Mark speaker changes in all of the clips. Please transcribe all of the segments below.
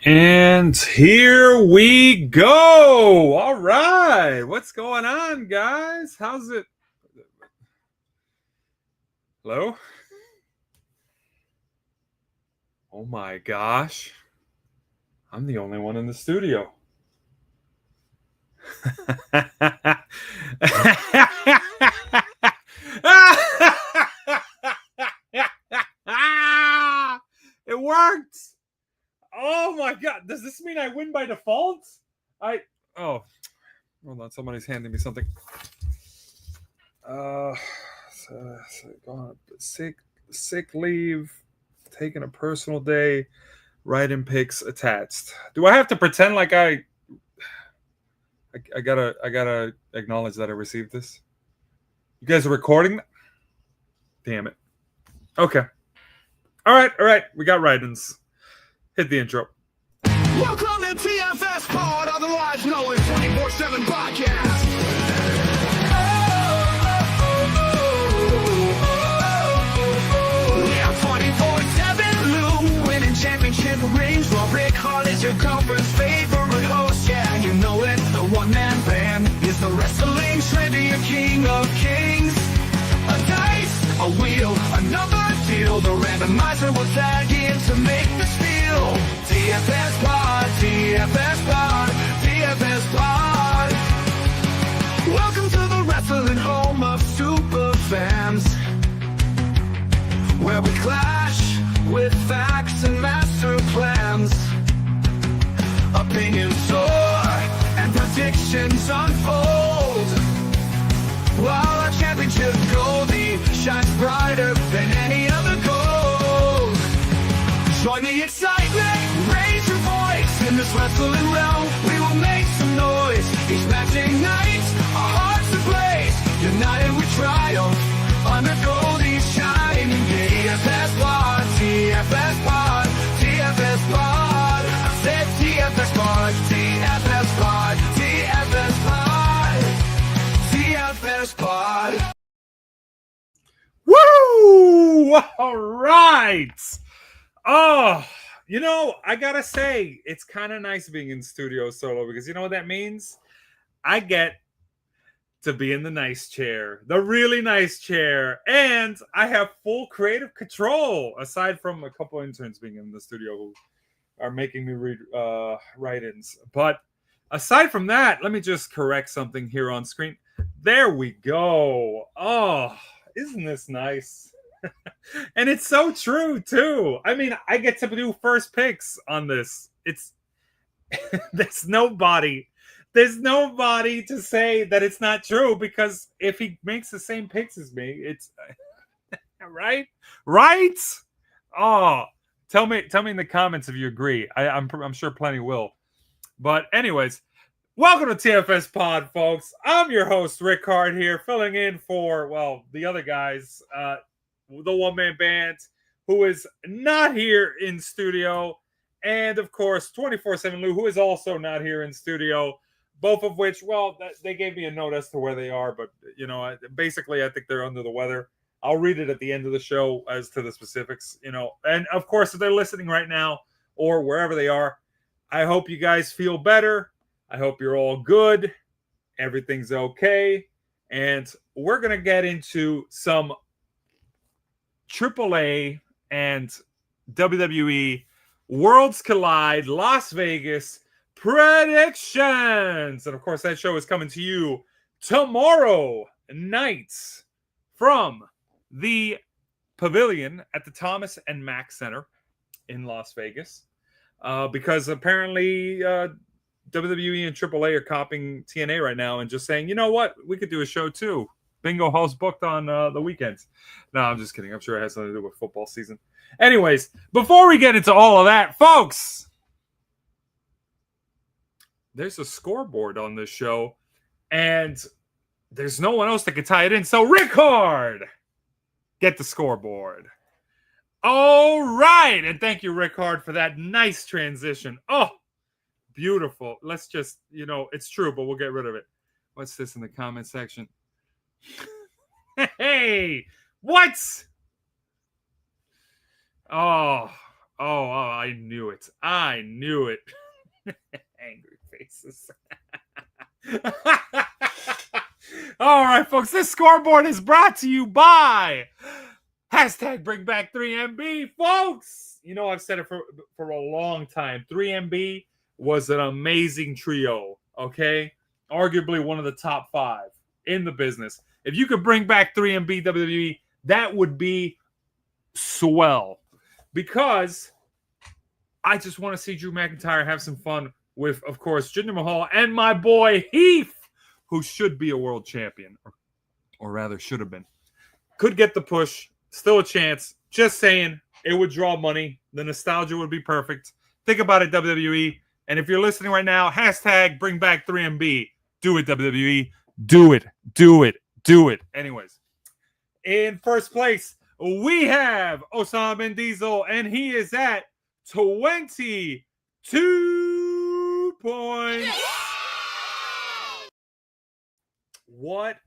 Speaker 1: And here we go. All right. What's going on, guys? How's it? Hello? Oh my gosh. I'm the only one in the studio. It worked. Oh my god. Does this mean I win by default? Hold on, somebody's handing me something. Sick leave, taking a personal day, writing pics attached. Do I have to pretend like I gotta acknowledge that I received this? You guys are recording? Damn it. Okay. All right. We got write-ins. Hit the intro.
Speaker 2: Welcome to TFS Pod, otherwise known as 24/7 Podcast. Yeah, 24/7 Lou, winning championship rings. Well, Rick Hart is your conference favorite host. Yeah, you know it, the one-man band is the wrestling trivia king of kings. A dice, a wheel, another deal. The randomizer will tag in to make the steal. TFS Pod, TFS Pod, TFS Pod. Welcome to the wrestling home of super fans, where we clash with facts and master plans. Opinions soar and predictions unfold, while our championship goldie shines brighter than any other gold. Join the excitement, raise your voice. In this wrestling realm, we will make some noise. Each matching night, our hearts ablaze. United we triumph, under Goldie's shining. TFS Pod, TFS Pod, TFS Pod. I said TFS Pod, TFS Pod, TFS Pod, TFS Pod.
Speaker 1: Woo! All right. Oh, I gotta say, it's kind of nice being in studio solo because you know what that means? I get to be in the nice chair, the really nice chair, and I have full creative control, aside from a couple interns being in the studio who are making me read write-ins. But aside from that, let me just correct something here on screen. There we go. Oh, isn't this nice? And it's so true too. I mean, I get to do first picks on this. It's there's nobody to say that it's not true, because if he makes the same picks as me, it's right. Oh, tell me in the comments if you agree. I'm sure plenty will. But anyways, welcome to TFS Pod, folks. I'm your host Rick Hart here, filling in for the other guys. The one-man band who is not here in studio, and of course 24/7 Lou, who is also not here in studio, both of which, they gave me a note as to where they are, but basically I think they're under the weather. I'll read it at the end of the show as to the specifics, and of course if they're listening right now or wherever they are, I hope you guys feel better. I hope you're all good, everything's okay, and we're gonna get into some AAA and WWE Worlds Collide Las Vegas predictions. And of course, that show is coming to you tomorrow night from the Pavilion at the Thomas and Mack Center in Las Vegas. Because apparently WWE and AAA are copying TNA right now and just saying, you know what, we could do a show too. Bingo Hall's booked on the weekends. No, I'm just kidding. I'm sure it has something to do with football season. Anyways, before we get into all of that, folks, there's a scoreboard on this show, and there's no one else that can tie it in. So, Rickard, get the scoreboard. All right. And thank you, Rickard, for that nice transition. Oh, beautiful. Let's just, it's true, but we'll get rid of it. What's this in the comment section? Hey, what? Oh, Oh, I knew it. I knew it. Angry faces. All right, folks. This scoreboard is brought to you by hashtag Bring Back 3MB, folks. You know, I've said it for a long time. 3MB was an amazing trio, okay? Arguably one of the top 5 in the business. If you could bring back 3MB WWE, that would be swell. Because I just want to see Drew McIntyre have some fun with, of course, Jinder Mahal and my boy Heath, who should be a world champion, or rather should have been. Could get the push, still a chance. Just saying, it would draw money. The nostalgia would be perfect. Think about it, WWE. And if you're listening right now, hashtag Bring Back 3MB. Do it, WWE. Do it. Do it. Do it. Anyways, in first place, we have Osama bin Diesel, and he is at 22 points. What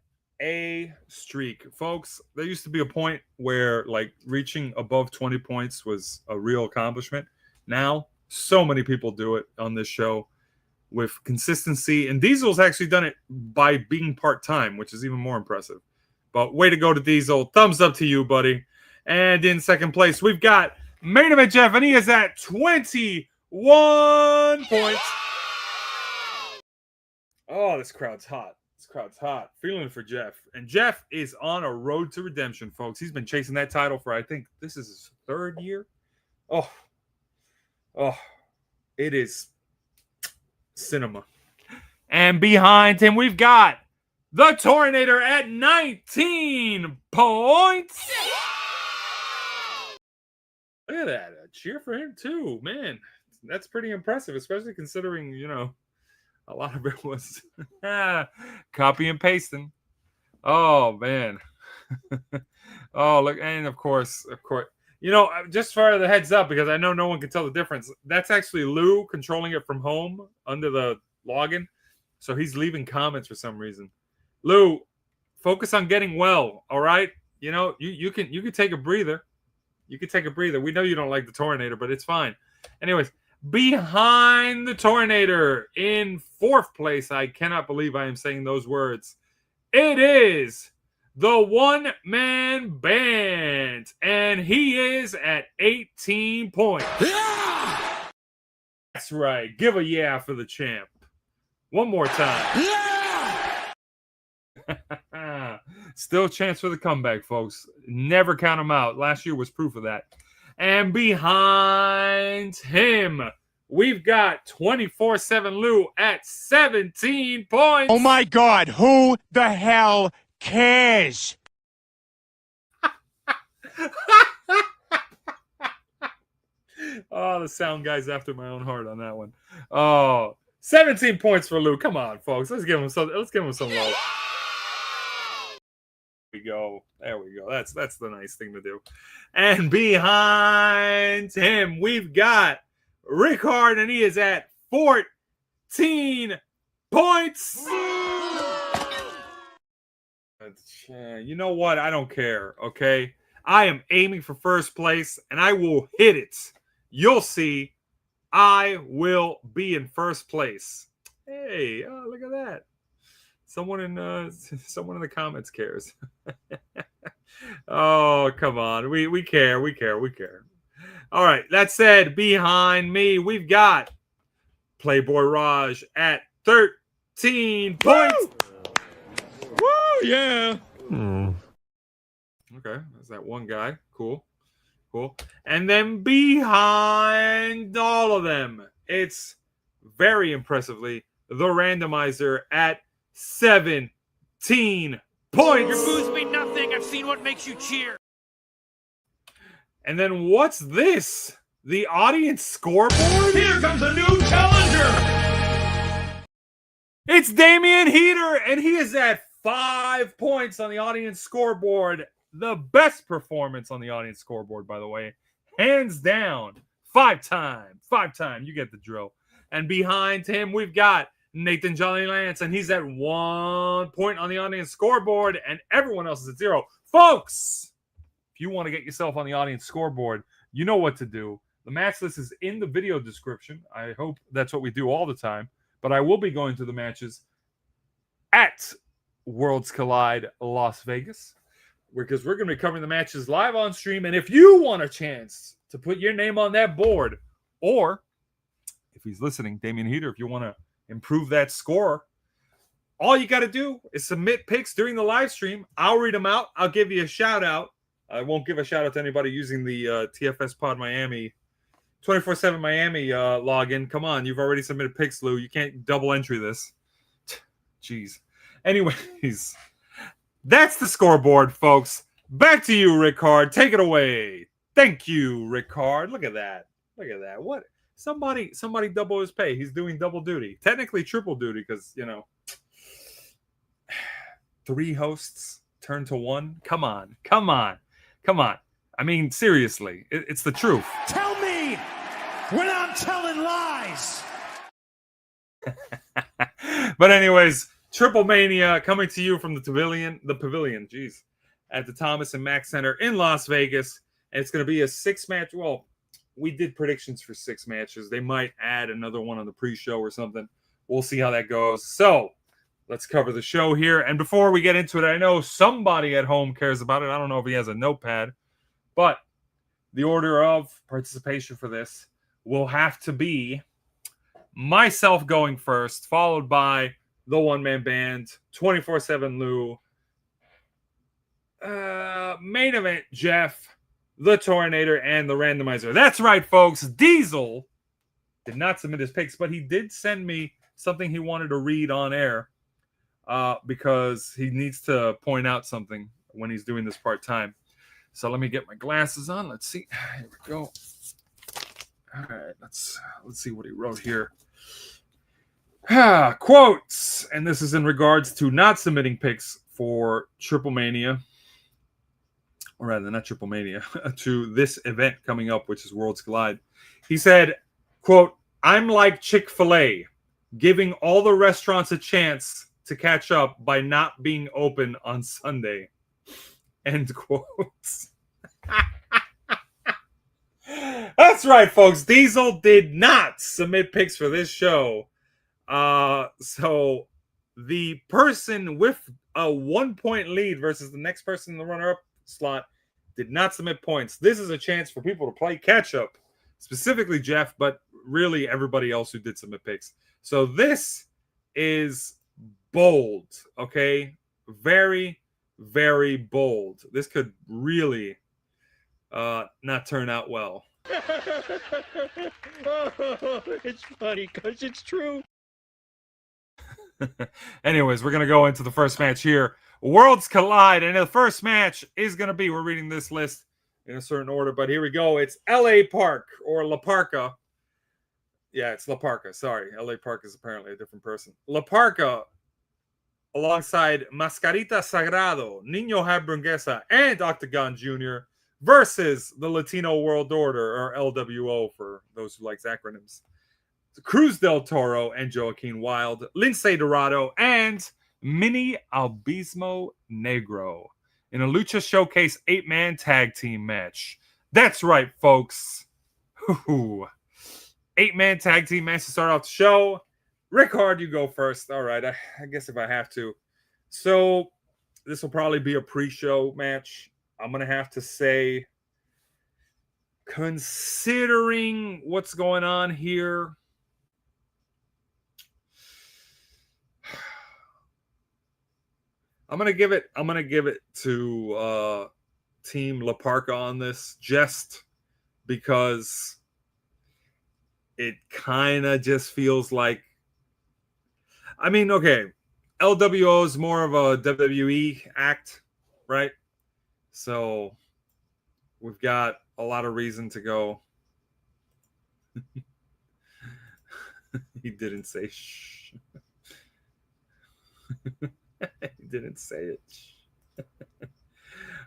Speaker 1: a streak, folks. There used to be a point where like reaching above 20 points was a real accomplishment. Now, so many people do it on this show with consistency, and Diesel's actually done it by being part-time, which is even more impressive. But way to go to Diesel. Thumbs up to you, buddy. And in second place, we've got Main Event Jeff, and he is at 21 points. Oh, this crowd's hot. This crowd's hot. Feeling for Jeff. And Jeff is on a road to redemption, folks. He's been chasing that title for, I think, this is his 3rd year. Oh, it is cinema. And behind him, we've got the Tornator at 19 points. Look at that. A cheer for him, too. Man, that's pretty impressive, especially considering, you know, a lot of it was copy and pasting. Oh, man. Oh, look. And, of course, you know, just for the heads up, because I know no one can tell the difference, that's actually Lou controlling it from home under the login. So he's leaving comments for some reason. Lou, focus on getting well, all right? You know, you can take a breather. You can take a breather. We know you don't like the Tornator, but it's fine. Anyways, behind the Tornator in 4th place, I cannot believe I am saying those words. It is the one-man band, and he is at 18 points.
Speaker 2: Yeah!
Speaker 1: That's right. Give a yeah for the champ. One more time.
Speaker 2: Yeah!
Speaker 1: Still a chance for the comeback, folks. Never count him out. Last year was proof of that. And behind him, we've got 24/7 Lou at 17 points.
Speaker 3: Oh my God, who the hell cares?
Speaker 1: Oh, the sound guy's after my own heart on that one. Oh, 17 points for Lou. Come on, folks. Let's give him some love. There we go. That's the nice thing to do. And behind him, we've got Rickard, and he is at 14 points. You know what? I don't care, okay? I am aiming for first place, and I will hit it. You'll see. I will be in first place. Hey, look at that. Someone in the comments cares. Oh, come on. We care. All right. That said, behind me, we've got Playboy Raj at 13 points.
Speaker 3: Woo, yeah.
Speaker 1: Okay. That's that one guy. Cool. And then behind all of them, it's very impressively the randomizer at 17 points.
Speaker 3: Your moves mean nothing. I've seen what makes you cheer.
Speaker 1: And then what's this? The audience scoreboard?
Speaker 2: Here comes a new challenger!
Speaker 1: It's Damian Heater, and he is at 5 points on the audience scoreboard. The best performance on the audience scoreboard, by the way. Hands down. 5-time. You get the drill. And behind him, we've got Nathan Jolly Lance, and he's at 1 point on the audience scoreboard, and everyone else is at 0. Folks, if you want to get yourself on the audience scoreboard, you know what to do. The match list is in the video description. I hope that's what we do all the time. But I will be going to the matches at Worlds Collide Las Vegas, because we're going to be covering the matches live on stream. And if you want a chance to put your name on that board, or if he's listening, Damian Heater, if you want to improve that score, all you got to do is submit picks during the live stream. I'll read them out. I'll give you a shout out. I won't give a shout out to anybody using the TFS Pod Miami 24/7 Miami login. Come on, you've already submitted picks, Lou. You can't double entry this. Jeez. Anyways, that's the scoreboard, folks. Back to you, Rickard. Take it away. Thank you, Rickard. Look at that. Look at that. What? Somebody double his pay. He's doing double duty. Technically triple duty because, you know, 3 hosts turn to 1. Come on. Come on. Come on. I mean, seriously, it's the truth.
Speaker 3: Tell me when I'm telling lies.
Speaker 1: But anyways, Triple Mania coming to you from the pavilion, jeez, at the Thomas and Mack Center in Las Vegas. And it's going to be a 6-match. Well, we did predictions for 6 matches. They might add another one on the pre-show or something. We'll see how that goes. So let's cover the show here. And before we get into it, I know somebody at home cares about it. I don't know if he has a notepad, but the order of participation for this will have to be myself going first, followed by the one-man band, 24/7 Lou, main event Jeff, the Tornator, and the randomizer. That's right, folks. Diesel did not submit his picks, but he did send me something he wanted to read on air because he needs to point out something when he's doing this part-time. So let me get my glasses on. Let's see. Here we go. All right, let's see what he wrote here. Quotes, and this is in regards to not submitting picks for Triple Mania, or rather, not Triple Mania, to this event coming up, which is Worlds Collide. He said, quote, "I'm like Chick-fil-A, giving all the restaurants a chance to catch up by not being open on Sunday." End quotes. That's right, folks. Diesel did not submit picks for this show. So the person with a 1-point lead versus the next person in the runner-up slot did not submit points. This is a chance for people to play catch-up, specifically Jeff, but really everybody else who did submit picks. So this is bold, okay? Very, very bold. This could really not turn out well.
Speaker 3: It's funny because it's true.
Speaker 1: Anyways, we're going to go into the first match here. Worlds Collide. And the first match is going to be, we're reading this list in a certain order, but here we go. It's LA Park or La Parka. Yeah, it's La Parka. Sorry. LA Park is apparently a different person. La Parka alongside Mascarita Sagrado, Niño Hamburguesa, and Octagón Jr. versus the Latino World Order, or LWO for those who like acronyms. Cruz del Toro and Joaquin Wild, Lince Dorado, and Mini Albismo Negro in a Lucha Showcase 8-man tag team match. That's right, folks. 8-man tag team match to start off the show. Rickard, you go first. All right, I guess if I have to. So this will probably be a pre-show match. I'm going to have to say, considering what's going on here, I'm gonna give it to Team La Parka on this, just because it kind of just feels like, I mean, okay, LWO is more of a WWE act, right? So we've got a lot of reason to go. He didn't say shh. He didn't say it.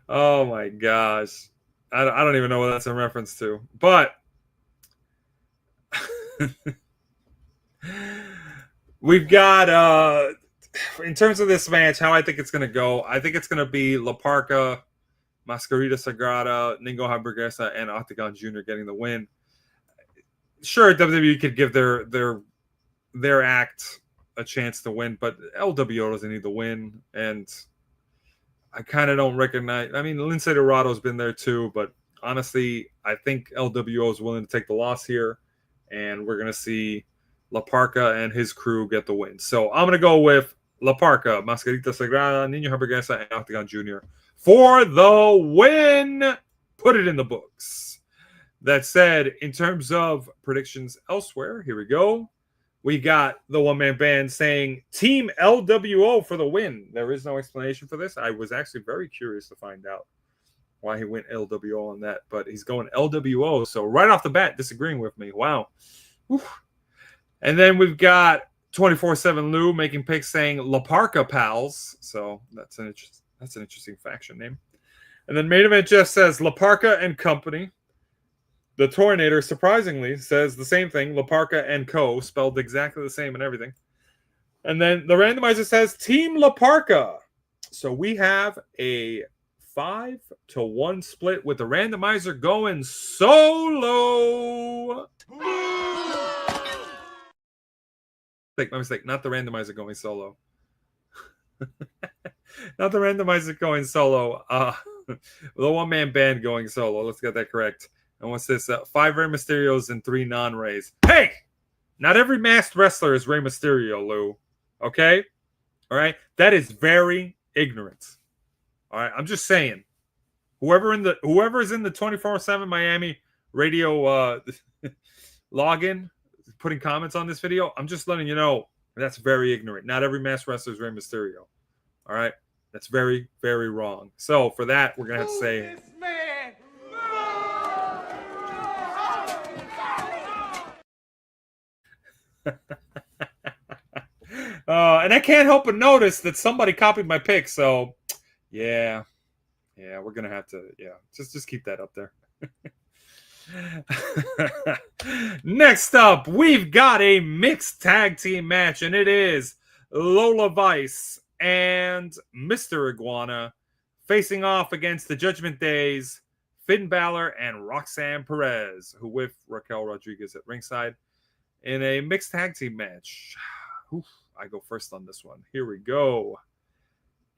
Speaker 1: Oh my gosh. I don't even know what that's in reference to. But we've got in terms of this match, how I think it's gonna go, I think it's gonna be La Parka, Mascarita Sagrada, Niño Hamburguesa, and Octagón Jr. getting the win. sure, WWE could give their act a chance to win, but LWO doesn't need to win, and I kind of don't recognize. I mean, Lince Dorado's been there too, but honestly, I think LWO is willing to take the loss here, and we're gonna see La Parka and his crew get the win. So I'm gonna go with La Parka, Mascarita, Sagrada, Niño, Hamburguesa, and Octagón Jr. for the win. Put it in the books. That said, in terms of predictions elsewhere, here we go. We got the one-man band saying Team LWO for the win. There is no explanation for this. I was actually very curious to find out why he went LWO on that, but he's going LWO. So right off the bat, disagreeing with me. Wow. Whew. And then we've got 24/7 Lou making picks saying La Parka Pals. So that's an interesting faction name. And then Main Event Jeff says La Parka and Company. The Tornator, surprisingly, says the same thing, La Parka and Co., spelled exactly the same and everything. And then the randomizer says Team La Parka. So we have a 5-1 split with the randomizer going solo. My mistake, not the randomizer going solo. Not the randomizer going solo. The one-man band going solo. Let's get that correct. And what's this? 5 Rey Mysterios and 3 non-Rays. Hey! Not every masked wrestler is Rey Mysterio, Lou. Okay? All right? That is very ignorant. All right? I'm just saying. Whoever is in the 24/7 Miami radio login putting comments on this video, I'm just letting you know that's very ignorant. Not every masked wrestler is Rey Mysterio. All right? That's very, very wrong. So for that, we're going to have to say... And I can't help but notice that somebody copied my pick. So, yeah, we're gonna have to, just keep that up there. Next up, we've got a mixed tag team match, and it is Lola Vice and Mr. Iguana facing off against the Judgment Day's Finn Bálor and Roxanne Perez, who with Raquel Rodriguez at ringside, in a mixed tag team match. Oof, I go first on this one. Here we go.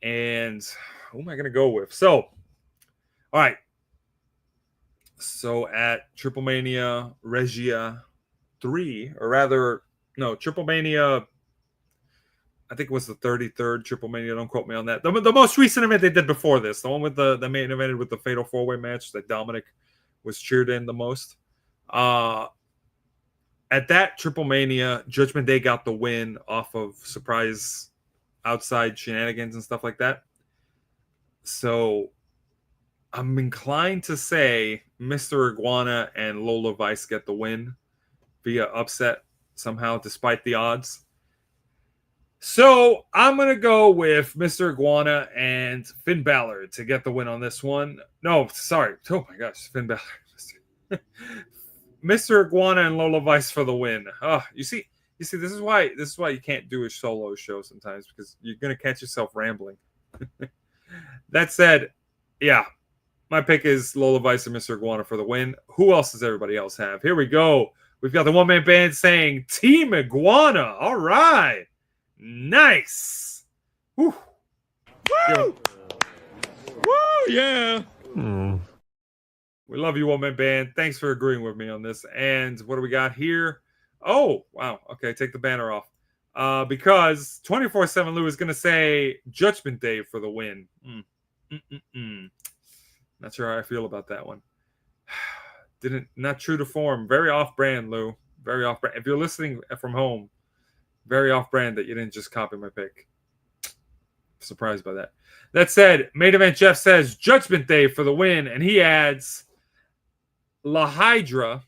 Speaker 1: And who am I going to go with? So, all right. So at Triple Mania Regia 3, or rather, no, Triple Mania, I think it was the 33rd Triple Mania. Don't quote me on that. The most recent event they did before this, the one with the main event with the Fatal 4-Way match that Dominik was cheered in the most. At that Triple Mania, Judgment Day got the win off of surprise outside shenanigans and stuff like that. So I'm inclined to say Mr. Iguana and Lola Vice get the win via upset somehow, despite the odds. So I'm going to go with Mr. Iguana and Finn Bálor to get the win on this one. No, sorry. Oh my gosh, Finn Bálor. Mr. Iguana and Lola Vice for the win. Oh, you see, this is why you can't do a solo show sometimes, because you're gonna catch yourself rambling. That said, yeah, my pick is Lola Vice and Mr. Iguana for the win. Who else does everybody else have? Here we go. We've got the one-man band saying Team Iguana. All right, nice. Woo! Woo! Woo! Yeah. We love you, one-man band. Thanks for agreeing with me on this. And what do we got here? Oh, wow. Okay, take the banner off. Because 24/7 Lou is going to say Judgment Day for the win. Not sure how I feel about that one. Not true to form. Very off-brand, Lou. Very off-brand. If you're listening from home, very off-brand that you didn't just copy my pick. Surprised by that. That said, Main Event Jeff says Judgment Day for the win, and he adds La Hydra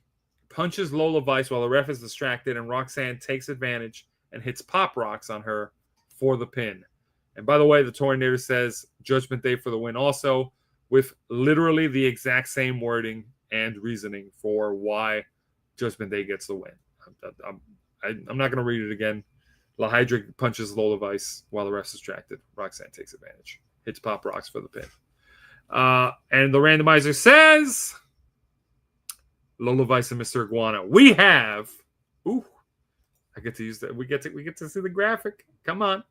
Speaker 1: punches Lola Vice while the ref is distracted, and Roxanne takes advantage and hits Pop Rocks on her for the pin. And by the way, the Tornator says Judgment Day for the win also, with literally the exact same wording and reasoning for why Judgment Day gets the win. I'm not going to read it again. La Hydra punches Lola Vice while the ref's distracted. Roxanne takes advantage. Hits Pop Rocks for the pin. And the randomizer says Lola Vice and Mr. Iguana. We have. Ooh, I get to use that. We get to see the graphic. Come on.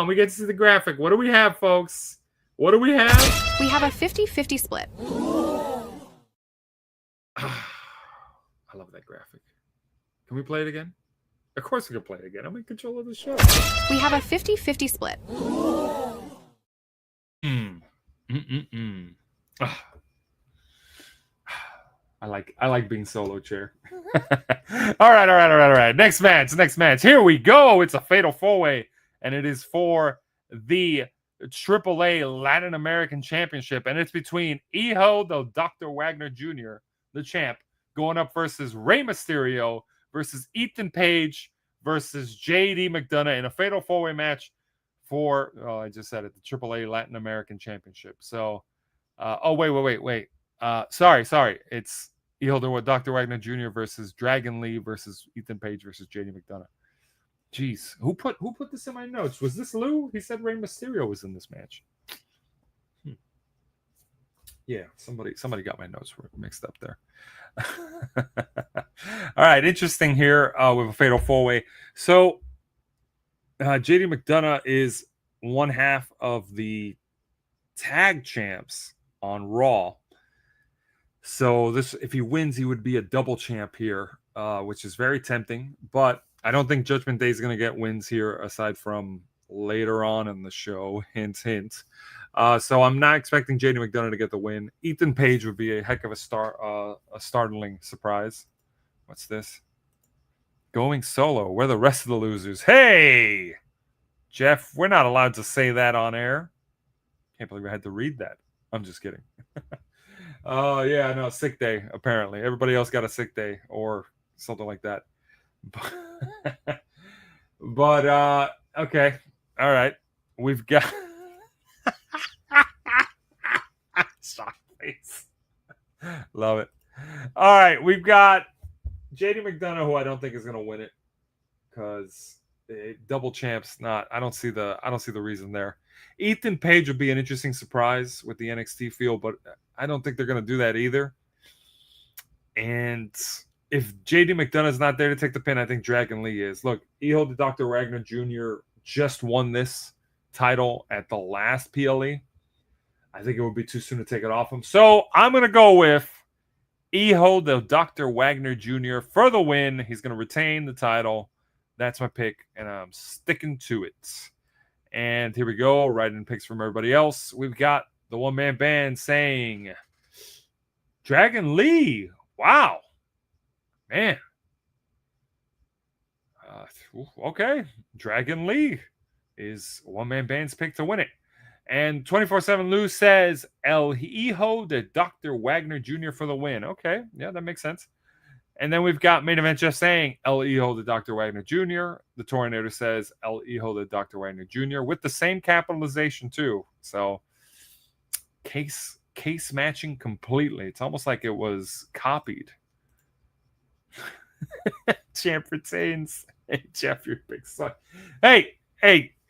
Speaker 1: We get to see the graphic. What do we have, folks? What do we have?
Speaker 4: We have a 50-50 split.
Speaker 1: I love that graphic. Can we play it again? Of course we can play it again. I'm in control of the show.
Speaker 4: We have a 50-50 split.
Speaker 1: I like being solo chair. All right. Next match. Here we go. It's a fatal four-way, and it is for the AAA Latin American Championship, and it's between Hijo, the Dr. Wagner Jr., the champ, going up versus Rey Mysterio versus Ethan Page versus JD McDonagh in a fatal four-way match for, I just said it, the AAA Latin American Championship. So, wait. Sorry. It's Hijo with Dr. Wagner Jr. versus Dragon Lee versus Ethan Page versus JD McDonagh. Jeez, who put this in my notes? Was this Lou? He said Rey Mysterio was in this match. Yeah, somebody got my notes mixed up there. All right, interesting here with a fatal four-way. So JD McDonagh is one half of the tag champs on Raw. So this, if he wins, he would be a double champ here, which is very tempting. But I don't think Judgment Day is going to get wins here, aside from later on in the show. Hint, hint. So I'm not expecting JD McDonagh to get the win. Ethan Page would be a heck of a startling surprise. What's this? Going solo. We're the rest of the losers. Hey, Jeff, we're not allowed to say that on air. Can't believe I had to read that. I'm just kidding. Oh, yeah, no, sick day, apparently. Everybody else got a sick day or something like that. But okay. All right. We've got shock face. Love it. All right, we've got JD McDonagh, who I don't think is going to win it because double champs. I don't see the reason there. Ethan Page would be an interesting surprise with the NXT field, but I don't think they're going to do that either. And if JD McDonagh is not there to take the pin, I think Dragon Lee is. Look, Hijo the Dr. Wagner Jr. just won this title at the last PLE. I think it would be too soon to take it off him. So I'm going to go with Hijo the Dr. Wagner Jr. for the win. He's going to retain the title. That's my pick, and I'm sticking to it. And here we go, writing picks from everybody else. We've got the one-man band saying, Dragon Lee. Wow. Man. Okay. Dragon Lee is one-man band's pick to win it. And 24/7 Lou says, El Hijo de Dr. Wagner Jr. for the win. Okay. Yeah, that makes sense. And then we've got main event just saying El Hijo de Dr. Wagner Jr. The Tornado says El Hijo de Dr. Wagner Jr. with the same capitalization too. So case matching completely. It's almost like it was copied. Champ retains. Hey, Jeff, your big son. Hey,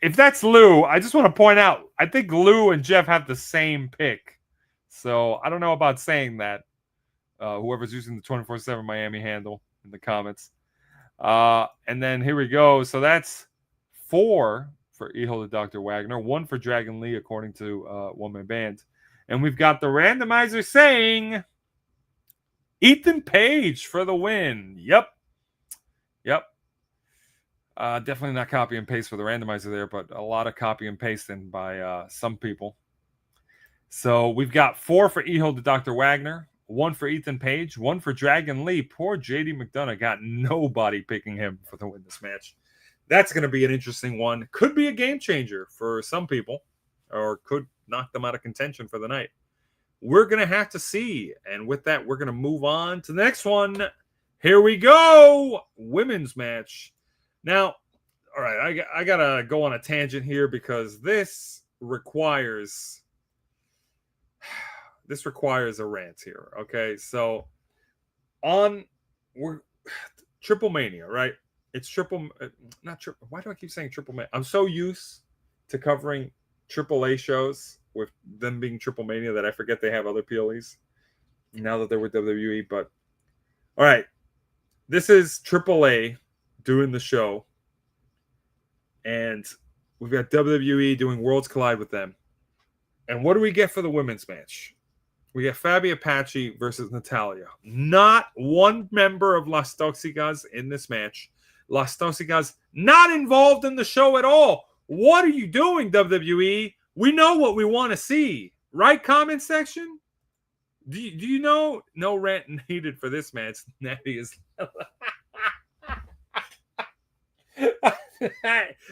Speaker 1: if that's Lou, I just want to point out, I think Lou and Jeff have the same pick. So I don't know about saying that. Whoever's using the 24/7 Miami handle in the comments. And then here we go. So that's 4 for Hijo de Dr. Wagner, 1 for Dragon Lee, according to One Man Band. And we've got the randomizer saying Ethan Page for the win. Yep. Definitely not copy and paste for the randomizer there, but a lot of copy and pasting by some people. So we've got 4 for Hijo de Dr. Wagner, 1 for Ethan Page, 1 for Dragon Lee. Poor JD McDonagh got nobody picking him for the win this match. That's going to be an interesting one. Could be a game changer for some people, or could knock them out of contention for the night. We're going to have to see. And with that, we're going to move on to the next one. Here we go. Women's match. Now, all right, I got to go on a tangent here because this requires a rant here. Okay, so we're Triple Mania, right? It's not triple. Why do I keep saying Triple Mania? I'm so used to covering AAA shows with them being Triple Mania that I forget they have other PLEs now that they're with WWE. But All right. This is AAA doing the show. And we've got WWE doing Worlds Collide with them. And what do we get for the women's match? We get Faby Apache versus Natalya. Not one member of Las Toxicas in this match. Las Toxicas not involved in the show at all. What are you doing, WWE? We know what we want to see. Right, comment section? Do you know? No rant needed for this match. Natty is...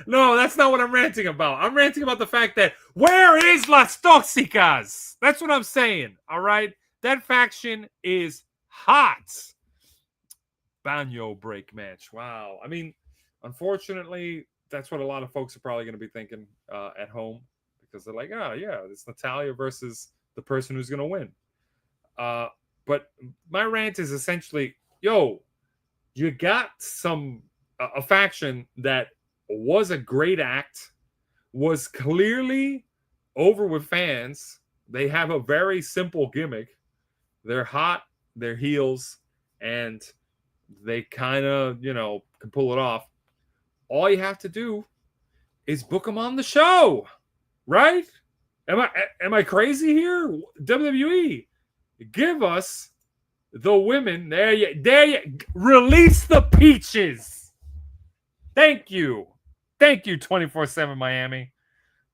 Speaker 1: No, that's not what I'm ranting about. I'm ranting about the fact that where is Las Toxicas? That's what I'm saying. All right, that faction is hot. Banyo break match. Wow. I mean, unfortunately, that's what a lot of folks are probably going to be thinking at home because they're like, oh yeah, it's Natalya versus the person who's going to win. But my rant is essentially, yo, you got a faction that was a great act, was clearly over with fans. They have a very simple gimmick. They're hot, they're heels, and they kind of, can pull it off. All you have to do is book them on the show, right? Am I crazy here? WWE, give us the women. There you release the peaches. Thank you. 24/7 Miami.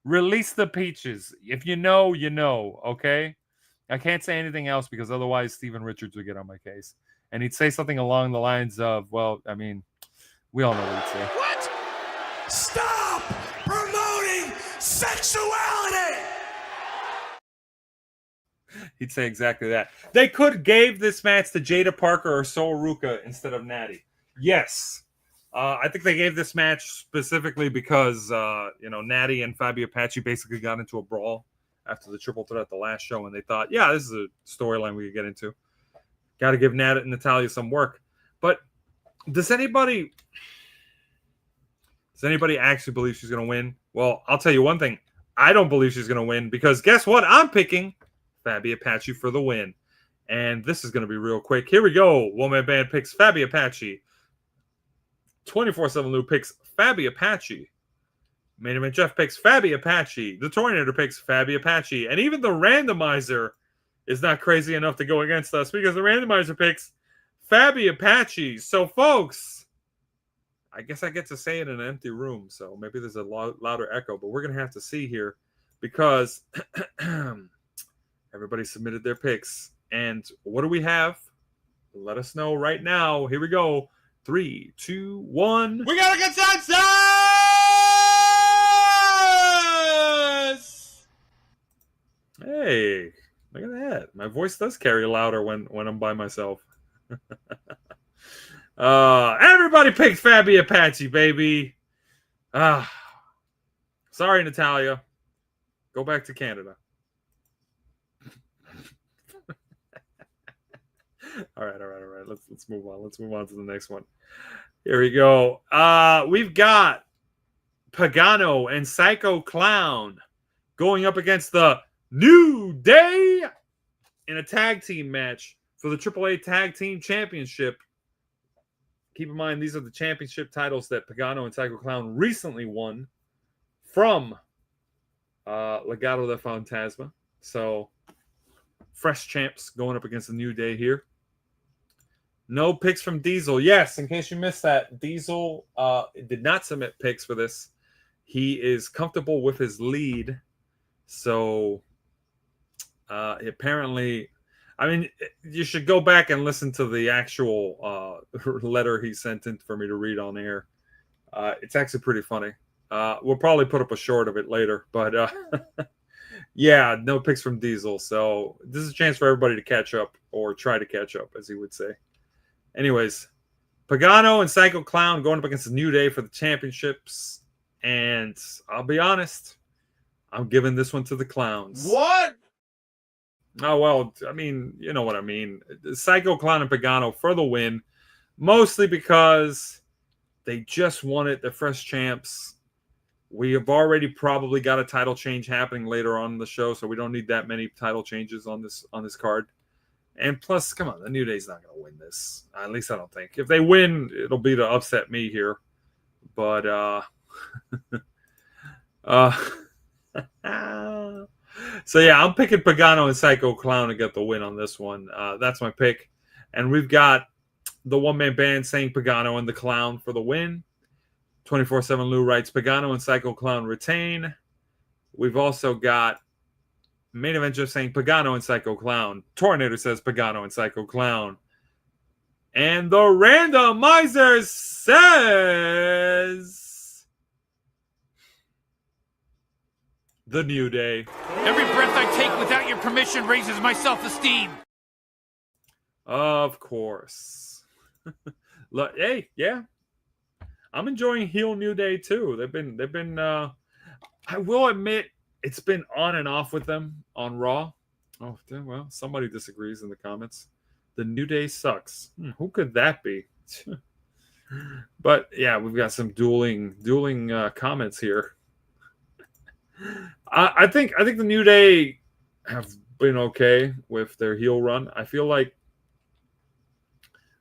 Speaker 1: Release the peaches. If you know, you know, okay? I can't say anything else because otherwise Steven Richards would get on my case. And he'd say something along the lines of, well, I mean, we all know what he'd say.
Speaker 2: What? Stop promoting sexuality!
Speaker 1: He'd say exactly that. They could gave this match to Jada Parker or Sol Ruka instead of Natty. Yes. I think they gave this match specifically because, Natty and Faby Apache basically got into a brawl after the triple threat at the last show, and they thought, yeah, this is a storyline we could get into. Got to give Natalya some work. But does anybody actually believe she's going to win? Well, I'll tell you one thing. I don't believe she's going to win because guess what? I'm picking Faby Apache for the win. And this is going to be real quick. Here we go. Woman Band picks Faby Apache. 24/7 Lou picks Faby Apache. Main Event Jeff picks Faby Apache. The Tornado picks Faby Apache. And even the randomizer is not crazy enough to go against us because the randomizer picks Faby Apache. So, folks, I guess I get to say it in an empty room. So maybe there's a louder echo. But we're going to have to see here because everybody submitted their picks. And what do we have? Let us know right now. Here we go. 3, 2, 1.
Speaker 3: We got a consensus!
Speaker 1: Hey, look at that. My voice does carry louder when I'm by myself. Everybody picked Faby Apache, baby. Sorry, Natalya. Go back to Canada. All right. Let's move on. Let's move on to the next one. Here we go. We've got Pagano and Psycho Clown going up against the New Day in a tag team match for the AAA Tag Team Championship. Keep in mind, these are the championship titles that Pagano and Psycho Clown recently won from Legado de Fantasma. So, fresh champs going up against the New Day here. No picks from Diesel. Yes, in case you missed that, Diesel did not submit picks for this. He is comfortable with his lead. So, apparently, I mean, you should go back and listen to the actual letter he sent in for me to read on air. It's actually pretty funny. We'll probably put up a short of it later. But, yeah, no picks from Diesel. So, this is a chance for everybody to catch up or try to catch up, as he would say. Anyways, Pagano and Psycho Clown going up against the New Day for the championships. And I'll be honest, I'm giving this one to the Clowns.
Speaker 3: What?
Speaker 1: Oh, well, I mean, you know what I mean. Psycho Clown and Pagano for the win. Mostly because they just won it. They're fresh champs. We have already probably got a title change happening later on in the show, so we don't need that many title changes on this card. And plus, come on, the New Day's not going to win this. At least I don't think. If they win, it'll be to upset me here. But so yeah, I'm picking Pagano and Psycho Clown to get the win on this one. That's my pick. And we've got the one-man band saying Pagano and the Clown for the win. 24/7 Lou writes Pagano and Psycho Clown retain. We've also got Main Event just saying Pagano and Psycho Clown. Tornado says Pagano and Psycho Clown. And the randomizer says the New Day.
Speaker 5: Every breath I take without your permission raises my self-esteem.
Speaker 1: Of course. Look, hey, yeah. I'm enjoying heel New Day too. They've been I will admit it's been on and off with them on Raw. Oh, well, somebody disagrees in the comments. The New Day sucks. Who could that be? But yeah, we've got some dueling comments here. I think the New Day have been okay with their heel run. I feel like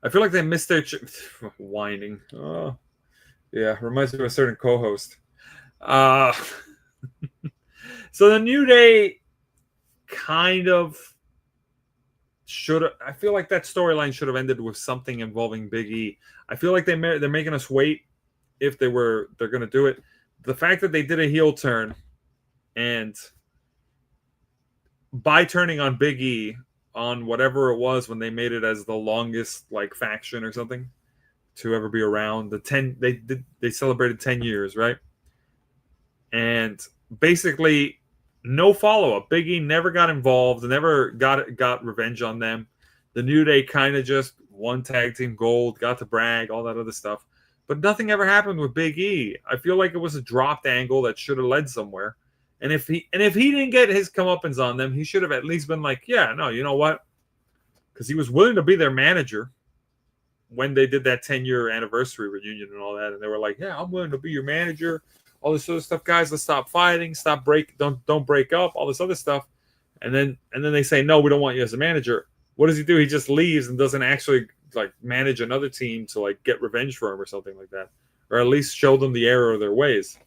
Speaker 1: they missed their whining. Oh, yeah, reminds me of a certain co-host. So the New Day kind of should have. I feel like that storyline should have ended with something involving Big E. I feel like they're making us wait if they're going to do it. The fact that they did a heel turn, and by turning on Big E on whatever it was when they made it as the longest like faction or something to ever be around, they celebrated 10 years, right? And basically no follow-up. Big E never got involved, never got revenge on them. The New Day kind of just won tag team gold, got to brag, all that other stuff. But nothing ever happened with Big E. I feel like it was a dropped angle that should have led somewhere. And if he didn't get his comeuppance on them, he should have at least been like, yeah, no, you know what? Because he was willing to be their manager when they did that 10-year anniversary reunion and all that. And they were like, yeah, I'm willing to be your manager. All this other stuff, guys. Let's stop fighting. Don't break up. All this other stuff, and then they say no, we don't want you as a manager. What does he do? He just leaves and doesn't actually like manage another team to like get revenge for him or something like that, or at least show them the error of their ways.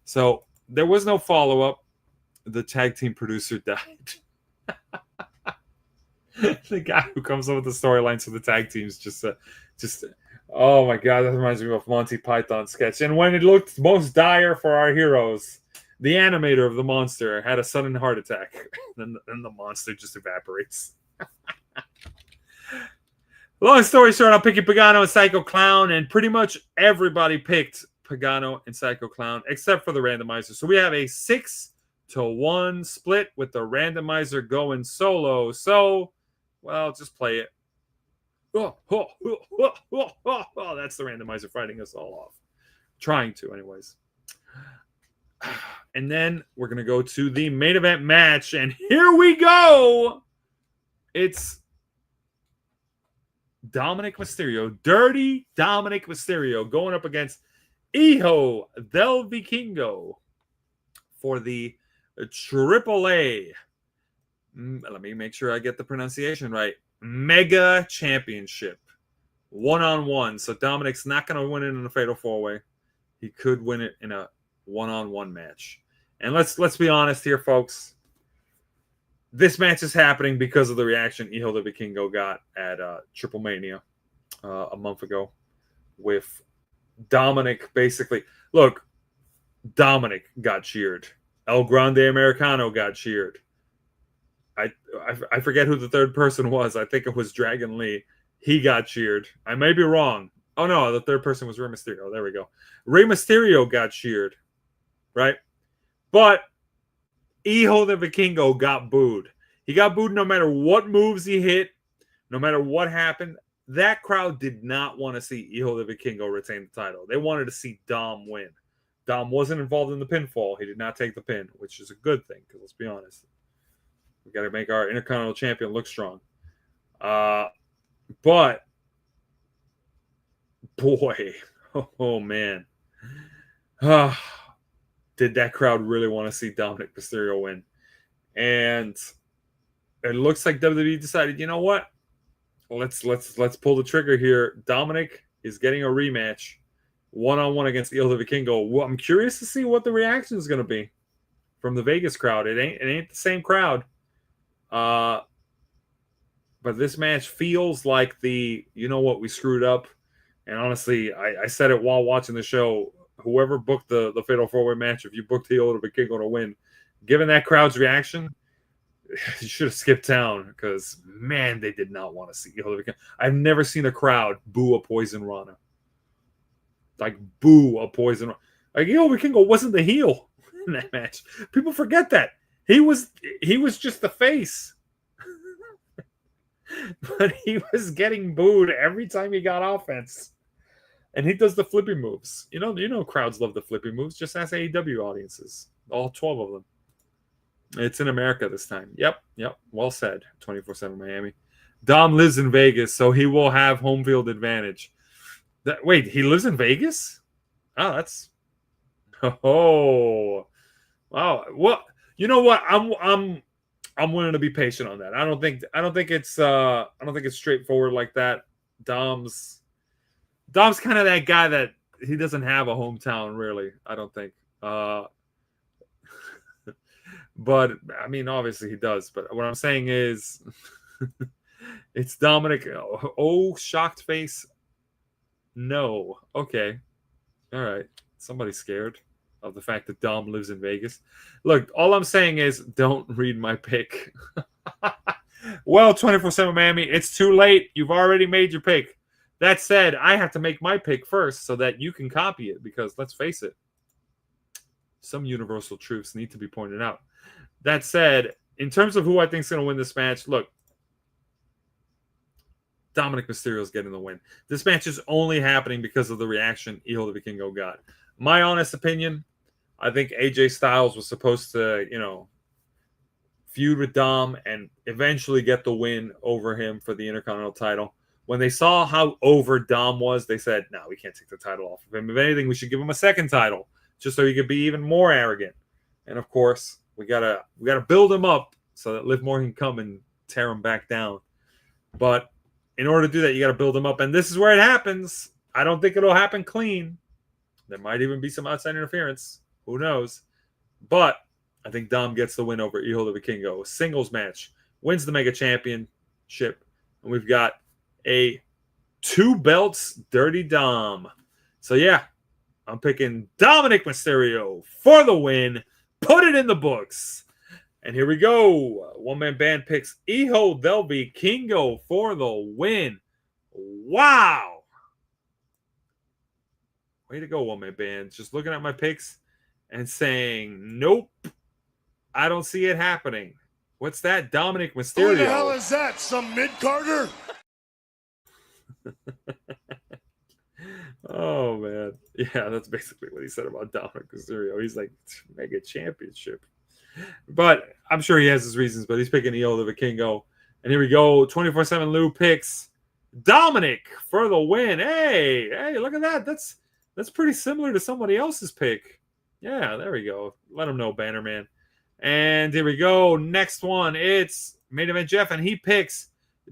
Speaker 1: So there was no follow up. The tag team producer died. The guy who comes up with the storylines for the tag teams just. Oh my God, that reminds me of Monty Python sketch. And when it looked most dire for our heroes, the animator of the monster had a sudden heart attack. And the monster just evaporates. Long story short, I'm picking Pagano and Psycho Clown, and pretty much everybody picked Pagano and Psycho Clown except for the randomizer. So we have a 6-1 split with the randomizer going solo. So, well, just play it. That's the randomizer fighting us all off. Trying to, anyways. And then we're going to go to the main event match. And here we go. It's Dominik Mysterio, Dirty Dominik Mysterio, going up against Hijo del Vikingo for the AAA. Let me make sure I get the pronunciation right. Mega Championship. 1-on-1. So Dominik's not going to win it in a fatal 4-way. He could win it in a 1-on-1 match. And let's be honest here, folks. This match is happening because of the reaction Hijo del Vikingo got at Triple Mania a month ago with Dominik basically. Look, Dominik got cheered. El Grande Americano got cheered. I forget who the third person was. I think it was Dragon Lee. He got cheered. I may be wrong. Oh, no, the third person was Rey Mysterio. There we go. Rey Mysterio got cheered, right? But Hijo del Vikingo got booed. He got booed no matter what moves he hit, no matter what happened. That crowd did not want to see Hijo del Vikingo retain the title. They wanted to see Dom win. Dom wasn't involved in the pinfall. He did not take the pin, which is a good thing, because let's be honest. We got to make our Intercontinental Champion look strong. But, boy, oh man. Did that crowd really want to see Dominik Mysterio win? And it looks like WWE decided, you know what? let's pull the trigger here. Dominik is getting a rematch, one-on-one against Hijo de Vikingo. Well, I'm curious to see what the reaction is going to be from the Vegas crowd. It ain't the same crowd. But this match feels like we screwed up. And honestly, I said it while watching the show. Whoever booked the Fatal 4-Way match, if you booked Hijo de Vikingo to win, given that crowd's reaction, you should have skipped town because, man, they did not want to see Hijo de Vikingo. I've never seen a crowd boo a Poison Rana. Like, boo a Poison Rana. Like, Hijo de Vikingo wasn't the heel in that match. People forget that. He was just the face. But he was getting booed every time he got offense. And he does the flippy moves. You know crowds love the flippy moves. Just ask AEW audiences. All 12 of them. It's in America this time. Yep. Well said. 24/7 Miami. Dom lives in Vegas, so he will have home field advantage. Wait, he lives in Vegas? Oh, that's... Oh. Wow. Well, you know what? I'm willing to be patient on that. I don't think it's straightforward like that. Dom's kind of that guy that he doesn't have a hometown, really. I don't think. But I mean, obviously he does. But what I'm saying is, it's Dominik. Oh, shocked face. No. Okay. All right. Somebody's scared of the fact that Dom lives in Vegas. Look, all I'm saying is, don't read my pick. Well, 24/7 Miami, it's too late. You've already made your pick. That said, I have to make my pick first so that you can copy it because, let's face it, some universal truths need to be pointed out. That said, in terms of who I think is going to win this match, look, Dominik Mysterio is getting the win. This match is only happening because of the reaction Hijo de Vikingo got. My honest opinion, I think AJ Styles was supposed to, feud with Dom and eventually get the win over him for the Intercontinental title. When they saw how over Dom was, they said, no, we can't take the title off of him. If anything, we should give him a second title just so he could be even more arrogant. And of course, we gotta build him up so that Liv Morgan can come and tear him back down. But in order to do that, you got to build him up. And this is where it happens. I don't think it'll happen clean. There might even be some outside interference. Who knows? But I think Dom gets the win over Hijo de Vikingo. Singles match. Wins the Mega Championship. And we've got a 2 belts Dirty Dom. So, yeah, I'm picking Dominik Mysterio for the win. Put it in the books. And here we go. One-man band picks Hijo del Vikingo for the win. Wow. Way to go, one-man band. Just looking at my picks and saying, nope, I don't see it happening. What's that? Dominik Mysterio.
Speaker 3: Who the hell is that? Some mid-carder?
Speaker 1: Oh, man. Yeah, that's basically what he said about Dominik Mysterio. He's like, Mega Championship. But I'm sure he has his reasons, but he's picking Hijo de Vikingo. And here we go. 24/7 Lou picks Dominik for the win. Hey, look at that. That's pretty similar to somebody else's pick. Yeah, there we go. Let him know, Bannerman. And here we go. Next one. It's Main Event Jeff, and he picks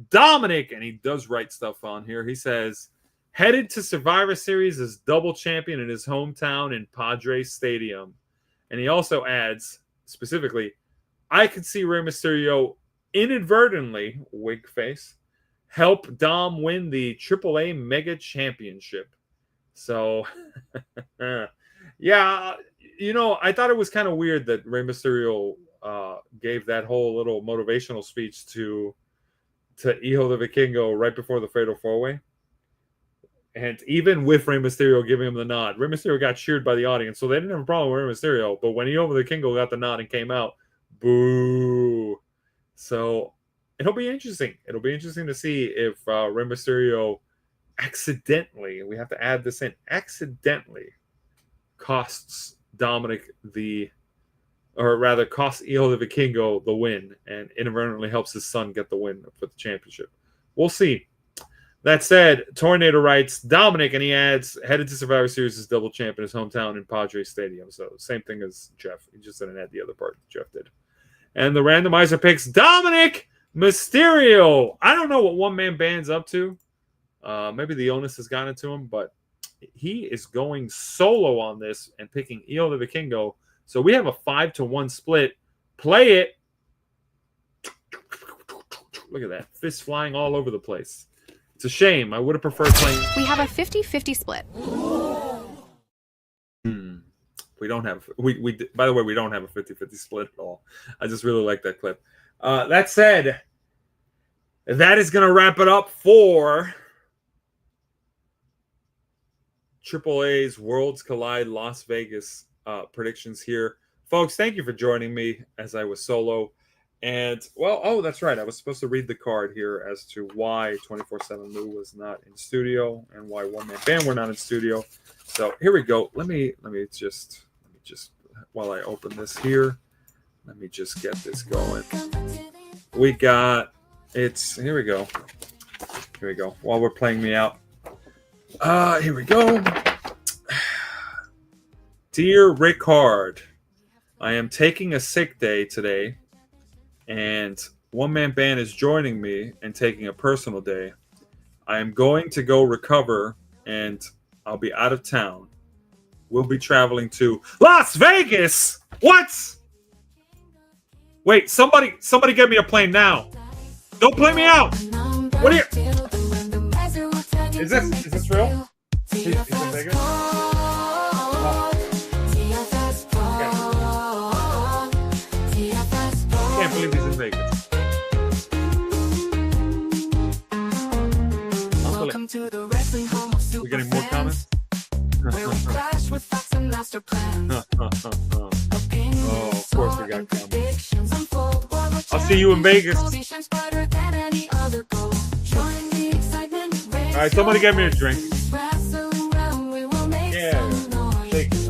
Speaker 1: Dominik, and he does write stuff on here. He says, headed to Survivor Series as double champion in his hometown in Padres Stadium. And he also adds, specifically, I could see Rey Mysterio inadvertently, wig face, help Dom win the AAA Mega Championship. So, yeah, I thought it was kind of weird that Rey Mysterio gave that whole little motivational speech to Hijo de Vikingo right before the Fatal 4-Way. And even with Rey Mysterio giving him the nod, Rey Mysterio got cheered by the audience, so they didn't have a problem with Rey Mysterio. But when Hijo de Vikingo got the nod and came out, boo. So it'll be interesting. It'll be interesting to see if Rey Mysterio accidentally, we have to add this in, accidentally costs Dominik costs Hijo de Vikingo the win and inadvertently helps his son get the win for the championship. We'll see. That said, Tornado writes Dominik, and he adds, headed to Survivor Series as double champ in his hometown in Padres Stadium. So same thing as Jeff. He just didn't add the other part Jeff did. And the randomizer picks Dominik Mysterio. I don't know what one-man band's up to. Maybe the illness has gotten to him, but he is going solo on this and picking Hijo the Vikingo. So we have a 5-1 split. Play it. Look at that. Fists flying all over the place. It's a shame. I would have preferred playing.
Speaker 4: We have a 50-50 split.
Speaker 1: We don't have. By the way, we don't have a 50-50 split at all. I just really like that clip. That said, that is going to wrap it up for AAA's Worlds Collide Las Vegas predictions here. Folks, thank you for joining me as I was solo. And, well, oh, that's right. I was supposed to read the card here as to why 24/7 Lou was not in studio and why One Man Band were not in studio. So here we go. Let me just while I open this here, let me just get this going. We got here we go. Here we go. While we're playing me out. Here we go. Dear Rickard, I am taking a sick day today, and One Man Band is joining me and taking a personal day. I am going to go recover, and I'll be out of town. We'll be traveling to Las Vegas. What? Wait, somebody get me a plane now. Don't play me out. What are you? Is this real? He's in Vegas? Can't believe he's in Vegas. We're getting more comments? Oh, of course we got comments. I'll see you in Vegas. All right, somebody get me a drink. Yeah, shake it.